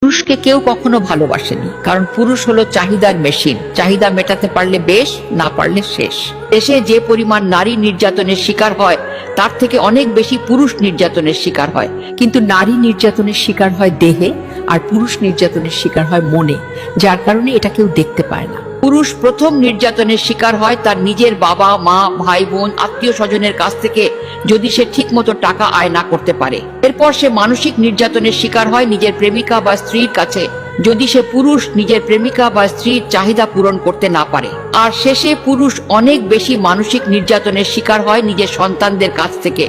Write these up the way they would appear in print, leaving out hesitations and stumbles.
পুরুষকে কেউ কখনো ভালোবাসেনি, কারণ পুরুষ হলো চাহিদার মেশিন। চাহিদা মেটাতে পারলে বেশ, না পারলে শেষ। দেশে যে পরিমাণ নারী নির্যাতনের শিকার হয় তার থেকে অনেক বেশি পুরুষ নির্যাতনের শিকার হয়। কিন্তু নারী নির্যাতনের শিকার হয় দেহে, আর পুরুষ নির্যাতনের শিকার হয় মনে, যার কারণে এটা কেউ দেখতে পায় না। পুরুষ প্রথম নির্যাতনের শিকার হয় তার নিজের বাবা মা, ভাই বোন, আত্মীয় স্বজনের কাছ থেকে, যদি সে ঠিক মতো টাকা আয় না করতে পারে। এরপর সে মানসিক নির্যাতনের শিকার হয় নিজের প্রেমিকা বা স্ত্রীর কাছে, যদি সে পুরুষ নিজের প্রেমিকা বা স্ত্রীর চাহিদা পূরণ করতে না পারে। আর শেষে পুরুষ অনেক বেশি মানসিক নির্যাতনের শিকার হয় নিজের সন্তানদের কাছ থেকে,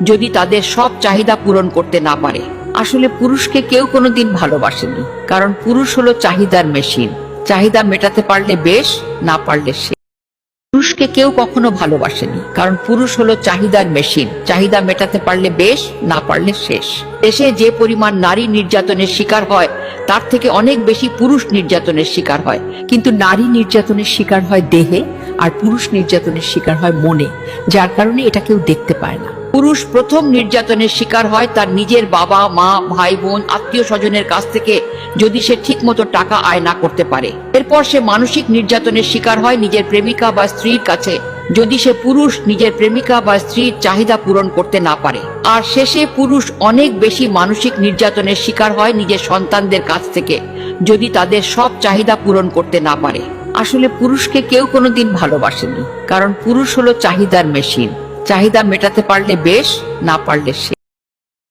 যদি তাদের সব চাহিদা পূরণ করতে না পারে। আসলে পুরুষকে কেউ কোনোদিন ভালোবাসেনি, কারণ পুরুষ হলো চাহিদার মেশিন। চাহিদা মেটাতে পারলে বেশ, না পারলে শেষ। পুরুষকে কেউ কখনো ভালোবাসেনি, কারণ পুরুষ হলো চাহিদার মেশিন। চাহিদা মেটাতে পারলে বেশ, না পারলে শেষ। দেশে যে পরিমাণ নারী নির্যাতনের শিকার হয় তার থেকে অনেক বেশি পুরুষ নির্যাতনের শিকার হয়। কিন্তু নারী নির্যাতনের শিকার হয় দেহে, আর পুরুষ নির্যাতনের শিকার হয় মনে, যার কারণে এটা কেউ দেখতে পায় না। পুরুষ প্রথম নির্যাতনের শিকার হয় তার নিজের বাবা মা, ভাই বোন, আত্মীয় স্বজনের কাছ থেকে, যদি সে ঠিক মতো টাকা আয় না করতে পারে। এরপর সে মানসিক নির্যাতনের শিকার হয় নিজের প্রেমিকা বা স্ত্রীর কাছে, যদি সে পুরুষ নিজের প্রেমিকা বা স্ত্রীর চাহিদা পূরণ করতে না পারে। আর শেষে পুরুষ অনেক বেশি মানসিক নির্যাতনের শিকার হয় নিজের সন্তানদের কাছ থেকে, যদি তাদের সব চাহিদা পূরণ করতে না পারে। আসলে পুরুষকে কেউ কোনোদিন ভালোবাসেনি, কারণ পুরুষ হলো চাহিদার মেশিন। চাহিদা মেটাতে পারলে বেশ, না পারলে শেষ।